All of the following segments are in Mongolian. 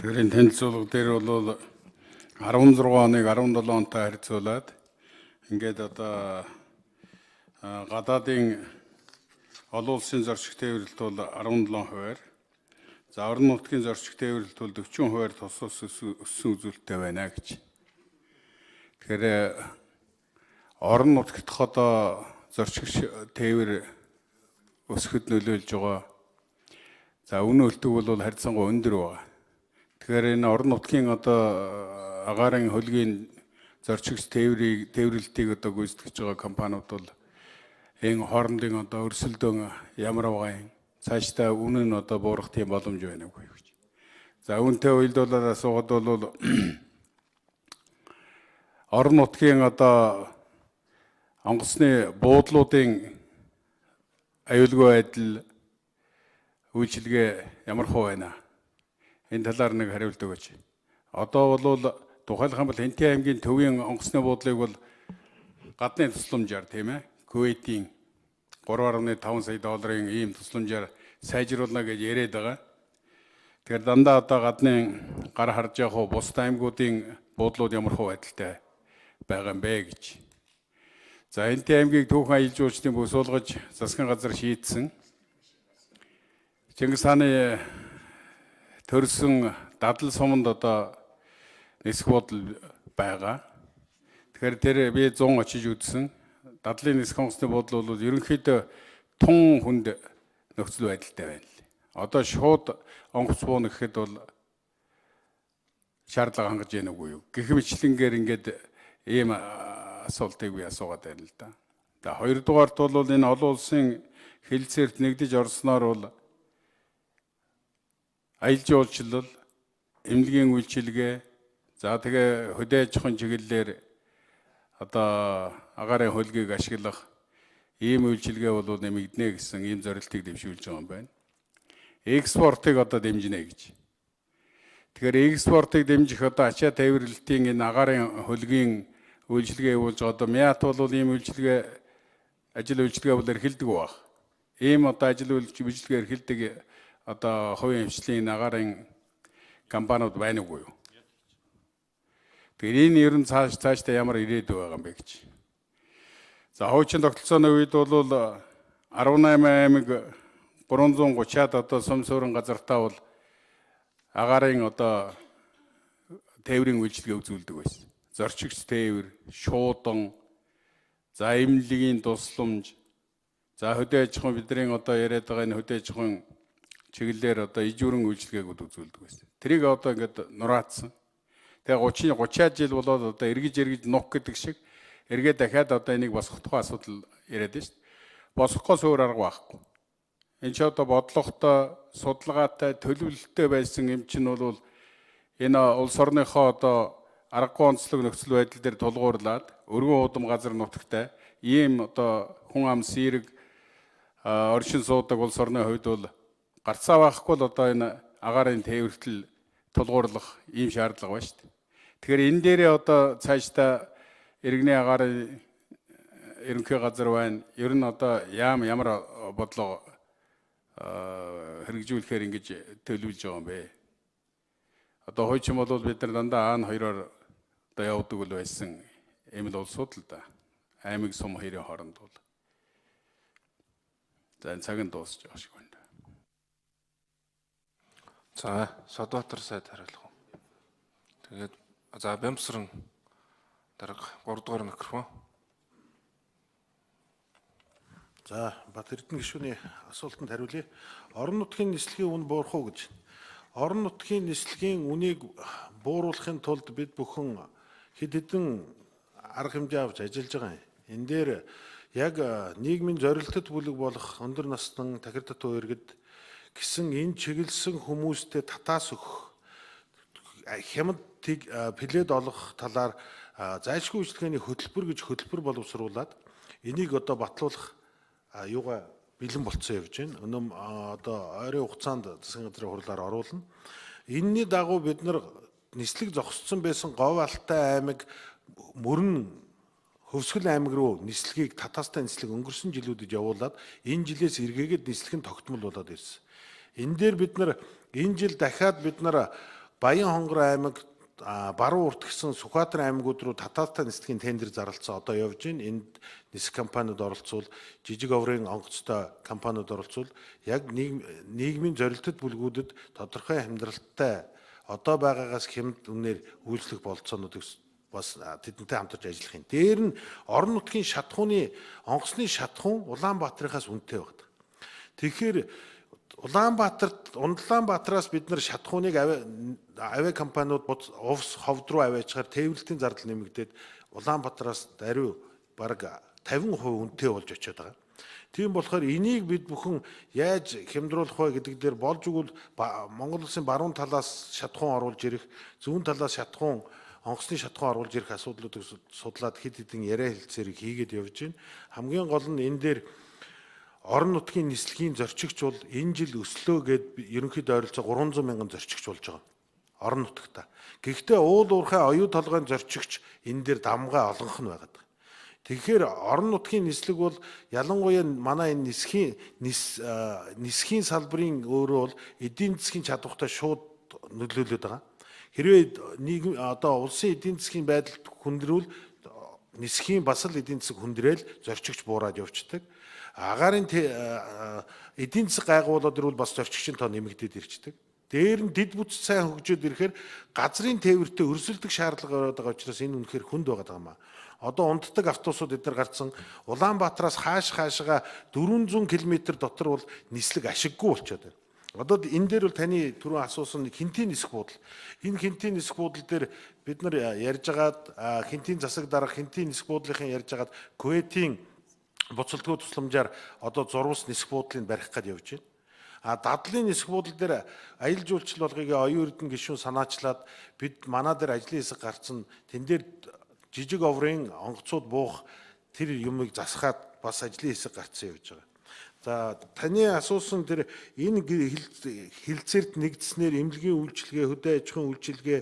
Тэгэхээр энэ танилцуулга дээр бол 16 оныг 17 онтой харьцуулаад ингээд одоо гадаадын олон улсын зорчигч тээвэрлэлт бол 17%-аар, за орон нутгийн зорчигч тээвэрлэлт бол 40%-аар тус өссөн үзүүлэлттэй байна гэж. Тэгэхээр орон нутгт одоо зорчигч тээвэр өсөхөд нөлөөлж байгаа. За үнэ үлдэх бол харьцангуй өндөр байна. Тэгэхээр энэ орон нутгийн одоо агаарын хөлгийн зорчигч тээвэрлэлтийг одоо гүйцэтгэж байгаа компаниуд бол энэ хоорондын одоо өрсөлдөөн ямар байгаа юм, цаашдаа үнэ нь одоо буурах тийм боломж байна уу гэж. За үүнтэй уялдуулаад асуугаад бол орон нутгийн одоо онгоцны буудлуудын аюулгүй байдал үйлчилгээ ямар хөө байна? Энэ талаар нэг хариулт өгөөч. Одоо бол тухайлах юм бол Хэнтээ аймгийн төвийн онгоцны буудлыг бол гадны тусламжаар тийм ээ Кувейтийн 3.5 сая долларын ийм тусламжаар сайжруулна гэж яриад байгаа. Тэгэхээр дандаа одоо гадны гар харж явах бусад аймагуудын буудлууд ямар хөө байдалтай байгаа юм бэ гэж. За Хэнтээ аймгийг түүхэн аялал жуулчдын бүс болгож засгийн газар шийдсэн. Чингис хааны төрсөн дадал суманд одоо нисэх бодол байгаа. Тэгэхээр тэр би 100 очиж үзсэн. Дадлын нисэх онгоцны бодол бол ерөнхийдөө тун хүнд нөхцөл байдалтай байна. Одоо шууд онгоц бууна гэхэд бол шаардлага хангаж яах нүггүй юу? Гэх мэтлэнгээр ингээд ийм асуултыг би асуугаад байна л да. За хоёрдугаарт бол энэ олон улсын хэлэлцээрт нэгдэж орсноор бол аялал жуулчлал, эмнэлгийн үйлчилгээ, за тэгээ хөдөө аж ахуйн чиглэлээр одоо агаарын хөлгийг ашиглах ийм үйлчилгээ бол нэмэгдэнэ гэсэн ийм зорилтыг дэвшүүлж байгаа юм байна. Экспортыг одоо дэмжинэ гэж. Тэгэхээр экспортыг дэмжих одоо ачаа тээвэрлэлтийн энэ агаарын хөлгийн үйлчилгээ явуулж байгаа. Одоо МЯАТ бол ийм ажил үйлчилгээ бол эрхэлдэг баг. Ийм одоо ажил үйлчилгээ эрхэлдэг одоо хувийн хвшлийн агаарын компаниуд байна уугүй юу? Тэгэхээр энэ ер нь цаашдаа ямар ирээдүй байгаа юм бэ гэж. За хуучин тогтолцооны үед бол 18 аймаг 330-аад одоо сум суурин газартаа бол агаарын одоо тээврийн үйлчилгээ үзүүлдэг байсан. Зорчигч тээвэр, шуудан, за эмнэлгийн тусламж, за хөдөө аж ахуйн бидний одоо яриад байгаа энэ хөдөө аж ахуйн чиглэлээр одоо ижүүрэн үйлчилгээгүүд үзүүлдэг байсан. Тэрийг одоо ингээд нураацсан. Тэгээ 30-аад жил болоод одоо эргэж нух гэдэг шиг эргээ дахиад одоо энийг босгох тухай асуудал яриад байна шүү дээ. Босгохоос өөр арга байхгүй. Энэ ч одоо бодлоготой, судалгаатай, төлөвлөлттэй байсан юм чинь бол энэ улс орныхоо одоо аргагүй онцлог нөхцөл байдал дээр тулгуурлаад өргөн уудам газар нутагтай ийм одоо хүн ам сэрэг оршин суудаг улс орны хувьд бол гарцаа байхгүй л одоо энэ агаарын тээвэрлэл тулгуурлах ийм шаардлага байна шүү дээ. Тэгэхээр энэ дээрээ одоо цаашдаа иргэний агаарын ерөнхий газар байна. Ер нь одоо ямар бодлого хэрэгжүүлэхээр ингэж төлөвлөж байгаа юм бэ? Одоо хойчин бол бид нар дандаа аан хоёроор одоо явдаг л байсан ийм л улсууд л да. Аймаг сум хоёрын хооронд бол. За энэ цаг нь дуусч байгаа шиг байна. За Содбаатар сайд хариулах уу. Тэгээд за Бямсран дарга 3 дугаар микрофон. За Бат Эрдэнэ гишүүний асуултанд хариулъя. Орон нутгийн нислэгийн үн буурах уу гэж. Орон нутгийн нислэгийн үнийг бууруулахын тулд бид бүхэн хэд хэдэн арга хэмжээ авч ажиллаж байгаа юм. Энэ дээр яг нийгмийн зорилттой бүлэг болох өндөр насны тахирдтуу иргэд гэсэн энэ чиглэсэн хүмүүстэй татаас өгөх хямдтыг плед олох талаар зайлшгүй үйлчлэгээний хөтөлбөр гэж хөтөлбөр боловсруулад энийг одоо батлуулах юугаа бэлэн болцсон явж байна. Өнөөдөр одоо ойрын хугацаанд засгийн газрын хурлаар оруулна. Энийний дагуу бид нар нислэг зогсцсон байсан Говь Алтай аймаг мөрөн Хөвсгөл аймаг руу нислэгийг татаастай нислэг өнгөрсөн жилүүдэд явуулаад энэ жилээс эргээгээд нислэг нь тогтмол болоод ирсэн. Энэ дээр бид нар энэ жил дахиад бид нар Баян-Хонгор аймаг, Баруун Урт гэсэн Сүхбаатар аймагуд руу татаалтаа нислэгийн тендер зарлалцсан одоо явж байна. Энд нисэх компаниуд оролцвол, жижиг оврын онгоцтой компаниуд оролцвол яг нийгмийн зорилттой бүлгүүдэд тодорхой амьдралтай одоо байгаагаас хямд үнээр үйлчлэх бололцоонуудыг бас тэдэнтэй хамтарч ажиллах юм. Дээр нь орон нутгийн шатхууны онгоцны шатхуун Улаанбаатарынхаас үнэтэй байдаг. Тэгэхээр Улаанбаатараас бид нар шатхууныг авиа компаниуд увс ховд руу аваачаар тээвэрлтийн зардал нэмэгдээд Улаанбаатараас даруй бараг 50% үнэтэй болж очиод байгаа. Тийм болохоор энийг бид бүхэн яаж хямдруулах вэ гэдэг дээр болж игэл Монгол улсын баруун талаас шатхуун оруулж ирэх, зүүн талаас онгоцны шатхуун оруулж ирэх асуудлуудыг судлаад хэд хэдэн яриа хэлцээрийг хийгээд явж байна. Хамгийн гол нь энэ дээр орон нутгийн нислэгийн зорчигч бол энэ жил өслөө гээд ерөнхийдөө ойролцоо 300 мянган зорчигч болж байгаа. Орон нутагта. Гэхдээ уул уурхай оюу толгойн зорчигч энэ дээр дамгаа олонх нь байгаад. Тэгэхээр орон нутгийн нислэг бол ялангуяа манай энэ нисхийн салбарын өөрөө бол эдийн засгийн чадвартай шууд нөлөөлөд байгаа. Хэрвээ одоо улсын эдийн засгийн байдал хүндрүүл нисхийн бас л эдийн засаг хүндрээл зорчигч буураад явцдаг. Агаарын эдийн засаг гайгуулаад ирвэл бас зорчигчийн тоо нэмэгдээд ирчдэг. Дээр нь дэд бүтц сайн хөгжөөд ирэхээр газрын тээвэртэй өрсөлдөх шаардлага ороод байгаа учраас энэ үнэхээр хүнд байгаа юм аа. Одоо унддаг автобусууд эдгээр гарсан Улаанбаатараас хаашгаа 400 км дотор бол нислэг ашиггүй болчиход байна. Одоо энэ дээр бол таны түрүүн асуусан хинтийн нисэх буудал. Энэ хинтийн нисэх буудал дээр бид нар ярьж агаад хинтийн засаг дарга хинтийн нисэх буудлын ярьж агаад Кувейтийн буцалтгүй тусламжаар одоо зурвас нисэх буудлыг барих гээд явж байна. Дадлын нисэх буудлын дээр аялал жуулчлал болгогийн оюун эрдэнэ гишүүн санаачлаад бид манай дээр ажлын хэсэг гарцсан тэн дээр жижиг оврын онгоцууд буух тэр юмыг засахад бас ажлын хэсэг гарцсан явж байгаа. За таны асуусан тэр энэ хилцээрт нэгдснээр эмнэлгийн үйлчилгээ, хөдөө аж ахуйн үйлчилгээ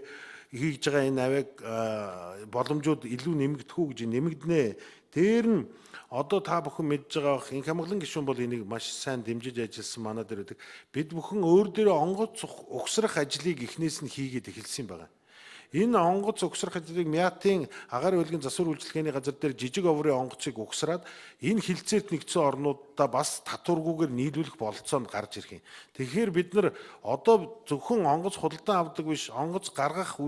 хийж байгаа энэ авиаг боломжууд илүү нэмэгдэх үү гэж нэмэгдэнэ. Тэр нь одоо та бүхэн мэдж байгаа бох инх хамгаалан гишүүн бол энийг маш сайн дэмжиж ажилласан манай дээр байдаг. Бид бүхэн өөр дээрээ онгоц угсрах ажлыг эхнээс нь хийгээд эхэлсэн байгаа. Энэ онгоц угсрах ажлыг Мяатын агаар хөлгийн засвар үйлчилгээний газар дээр жижиг оврын онгоцыг угсраад энэ хилцээрт нэгдсэн орнуудаа бас татваргүйгээр нийлүүлэх бололцоонд гарч ирэх юм. Тэгэхээр бид нар одоо зөвхөн онгоц худалдан авдаг биш, онгоц гаргах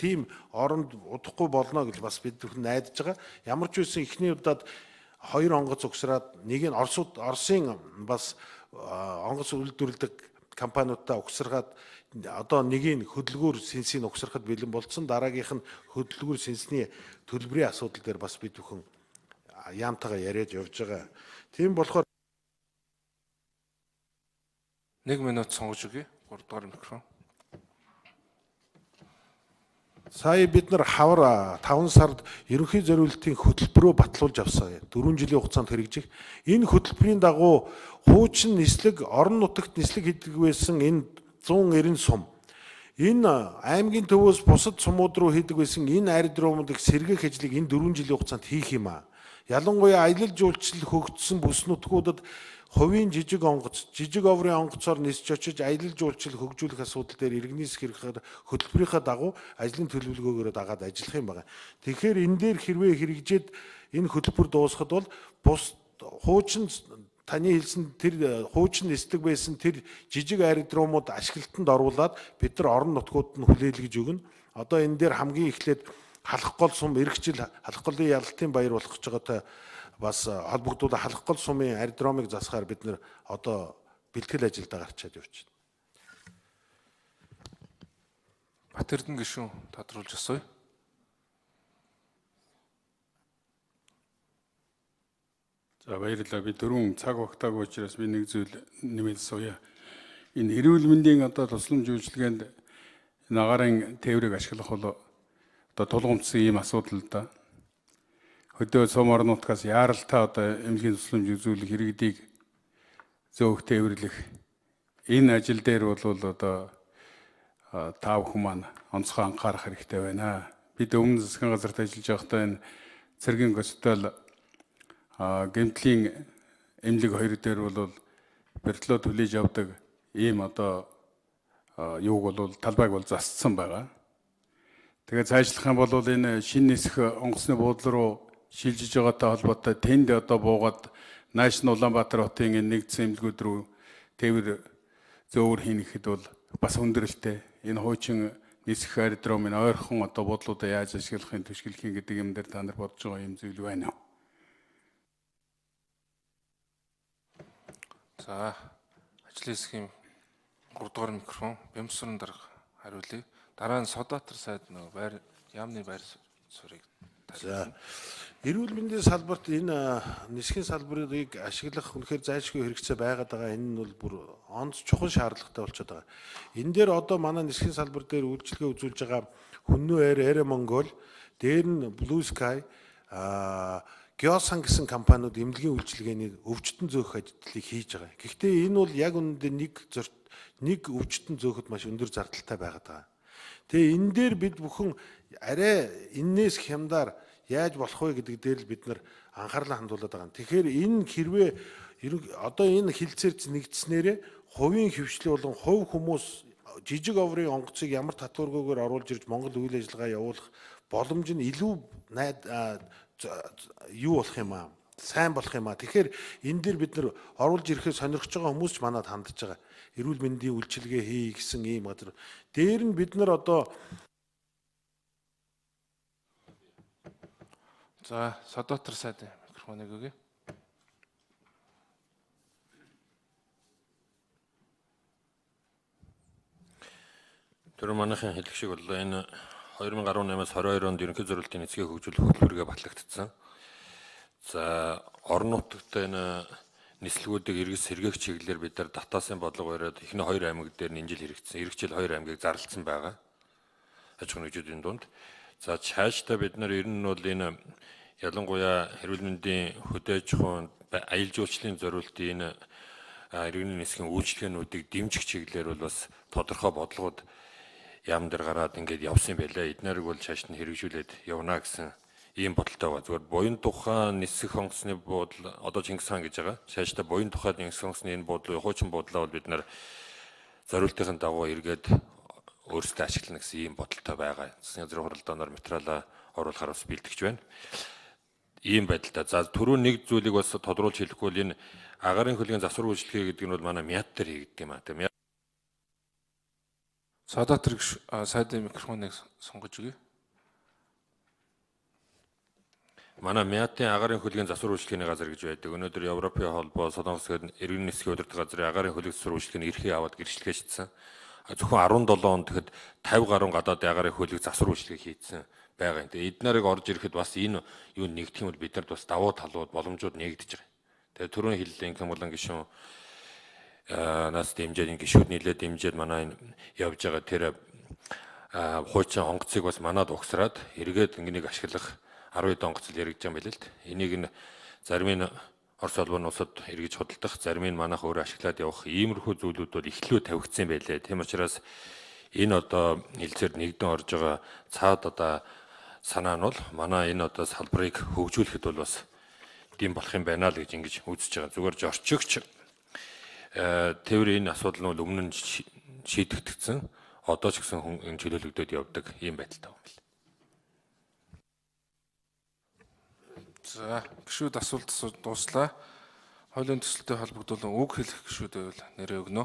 тийм оронд удахгүй болно гэж бас бид найдаж байгаа. Ямар ч үсэн эхний удаад 2 онгоц угсраад нэг нь Оросын бас онгоц үйлдвэрлэдэг компаниудаа угсаргаад одоо нэг нь хөдөлгүүр сэнсийг угсрахад бэлэн болсон, дараагийнх нь хөдөлгүүр сэнсний төлбөрийн асуудал дээр бас бид бүхэн яамтайгаа яриад явж байгаа. Тийм болохоор 1 минут сонгож өгье. 3 дугаар микрофон. Сая бид нар хавар 5 сард ерөнхий зориулалтын хөтөлбөрөө батлуулж авсан. 4 жилийн хугацаанд хэрэгжих. Энэ хөтөлбөрийн дагуу хуучин нислэг, орон нутагт нислэг хийдэг байсан энэ 190 сум. Энэ аймгийн төвөөс бусад сумууд руу хийдэг байсан энэ аэродрomуудыг сэргээх ажлыг энэ 4 жилийн хугацаанд хийх юм аа. Ялангуяа аялал жуулчлал хөгжсөн бүс нутгуудад хувийн жижиг оврын онгоцоор нисч очиж аялал жуулчлал хөгжүүлэх асуудал дээр иргэний засгийн хөтөлбөрийнхаа дагуу ажлын төлөвлөгөөгөөрөө дагаад ажиллах юм байна. Тэгэхээр энэ дээр хэрвээ хэрэгжээд энэ хөтөлбөр дуусахад бол бус хуучин таны хэлсэн тэр хуучин нисдэг байсан тэр жижиг аэродромууд ашиглалтанд оруулаад бид нар орон нутгууд нь хүлээлгэж өгнө. Одоо энэ дээр хамгийн эхлээд халах гол сум эх жил халах голын ялалтын баяр болох гэж байгаатай бас холбогдуулаад халах гол сумын аэродромыг засахаар бид нар одоо бэлтгэл ажилдаа гарчаад явж байна. Батэрдэн гишүүн тодруулж асууя. За баярлалаа. Би дөрөв цаг багтаагүй учраас би нэг зүйл нэмээд сууя. Энэ эрүүл мэндийн одоо тусламж үйлчилгээнд агарын тээврийг ашиглах бол одоо тулгымдсан ийм асуудал л да. Хөдөө сум орон нутгаас яаралтай одоо эмнэлгийн тусламж үзүүлэх иргэдийг зөөх тээвэрлэх энэ ажил дээр бол одоо та бүхэн маань онцгой анхаарах хэрэгтэй байна. Бид өмнө засгийн газарт ажиллаж байхдаа энэ цэргийн госпиталь гэмтлийн эмнэлэг хоёр дээр бол бэртлөө түлээж авдаг ийм одоо юуг бол талбайг бол засцсан байгаа. Тэгээд цаашлах юм бол энэ шинэ нисэх онгоцны буудлын руу шилжиж байгаатай холбоотой тэнд одоо буугаад нааш нь Улаанбаатар хотын энэ нэгдсэн эмнэлгүүд рүү тээвэр зөөвөр хийнэхэд бол бас хүндрэлтэй. Энэ хуучин нисэх аэродромын ойрхон одоо буудлуудаа яаж ашиглахын түшиглэхийн гэдэг юм дээр та нар бодож байгаа юм зүйл байна уу? За ажлын хэсгийн 3 дугаар микрофон Бямсрын дарга хариулъя. Дараа нь Содбаатар сайд нөгөө байр яамны байр суурийг За эрүүл мэндийн салбарт энэ нисхийн салбарыг ашиглах үнэхээр зайлшгүй хэрэгцээ байгаад байгаа. Энэ нь бол бүр онц чухал шаардлагатай болчиход байгаа. Энэ дээр одоо манай нисхийн салбар дээр үйлчилгээ үзүүлж байгаа Хүннүү Air Mongol, дээр нь Blue Sky, Geosan гэсэн компаниуд эмнэлгийн үйлчилгээний өвчтөн зөөх ажлыг хийж байгаа. Гэхдээ энэ бол яг үнэндээ нэг өвчтөн зөөхөд маш өндөр зардалтай байгаад байгаа. Тэгээ энэ дээр бид бүхэн арай энээс хямдаар яаж болох вэ гэдэг дээр л бид нар анхаарлаа хандуулад байгаа. Тэгэхээр энэ хэрвээ одоо энэ хилцээрч нэгдснээрээ хувийн хөвчлөл болон хувь хүмүүс жижиг оврын онгоцыг ямар татваргүйгээр оруулж ирж Монгол үйл ажиллагаа явуулах боломж нь илүү юу болох юм аа? Сайн болох юм аа. Тэгэхээр энэ дээр бид нар оруулж ирэхэд сонирхож байгаа хүмүүс ч манад хандж байгаа. Эрүүл мэндийн үйлчилгээ хий гэсэн ийм газар. Дээр нь бид нар одоо За Содбаатар сайд микрофоныг өгье. Тэр манайхын хэлэх шиг бол энэ 2018-аас 22 онд ерөнхий зорилтын эцгийн хөгжүүлэх хөтөлбөрөөр батлагдсан. За орон нутагт энэ нислэгүүдийг эргэс сэргээх чиглэлээр бид нар Татаасын бодлого бариад эхний 2 аймаг дээр нь энэ жил хэрэгжсэн. Эх жил 2 аймгийг зарлалсан байгаа. Аж ахуйн нэгжүүдийн дунд. За цаашдаа бид нар ер нь бол энэ ялангуяа эрүүл мэндийн хөдөө аж ахуйн аялал жуулчлалын зорилтын энэ иргэний нисхийн үйлчлэгээнүүдийг дэмжих чиглэлээр бол бас тодорхой бодлогод яам дээр гараад ингээд явсан байлаа. Эднэрийг бол цааш нь хэрэгжүүлээд явна гэсэн ийм бодолтой байгаа. Зүгээр буян тухайн нисэх онгоцны буудлын одоо Чингис хаан гэж байгаа. Цаашдаа буян тухайн нисэх онгоцны энэ буудлын хуучин буудлаа бол бид нар зорилтын дагуу эргээд өөрсдөө ашиглана гэсэн ийм бодолтой байгаа. Засгийн газрын хуралдаанаар материалаа оруулахаар бас бэлтгэж байна. Ийм байдалтай. За түрүүн нэг зүйлийг бас тодруулж хэлэхгүй бол энэ агарын хөлгийн засвар үйлчлэгээ гэдэг нь бол манай мяд дээр хийгддэг юм аа. Тэгээ Содбаатар сайдын микрофоныг сонгож өгье. Манай мяатын агарын хөлгийн засвар үйлчлэгээний газар гэж байдаг. Өнөөдөр Европын холбоо Солонгос гээд иргэн нисхийн удирдах газрын агарын хөлгийн засвар үйлчлэгээний эрхээ аваад гэрчлэгээчсэн. Зөвхөн 17 онд тэгэхэд 50 гаруй гадаадын агарын хөлийг засвар үйлчлэгээ хийцэн байгаа юм. Тэгээ эднэрийг орж ирэхэд бас энэ юу нэгдэх юм бол биднэрт бас давуу талууд боломжууд нэгдэж байгаа. Тэгээ түрүүн хэллээ инкам болон гишүүн нас дэмжээд гişүүд нийлээд дэмжээд манай явж байгаа тэр хуучин онгоцыг бас манад угсраад эргээд ингэнийг ашиглах 12 онгоц л яригдж байгаа юм байл л. Энийг нь зарим нь Орос улбаны улсад эргэж худалдах, зарим нь манайх өөрөө ашиглаад явах иймэрхүү зүйлүүд бол ихлүү тавигдсан байлээ. Тийм учраас энэ одоо хилцээр нэгдэн орж байгаа цаад одоо санаа нь бол манай энэ одоо салбарыг хөгжүүлэхэд бол бас тийм болох юм байна л гэж ингэж үзэж байгаа. Зүгээр жорчигч тээвэр энэ асуудал нь өмнө нь шийдэгдсэн. Одоо ч гэсэн хүн чөлөөлөгдөд явдаг ийм байдалтай байна. За гişүүд асуулт дууслаа. Хуулийн төсөлтэй холбогдуулан үг хэлэх гişүүд байвал нэрээ өгнө.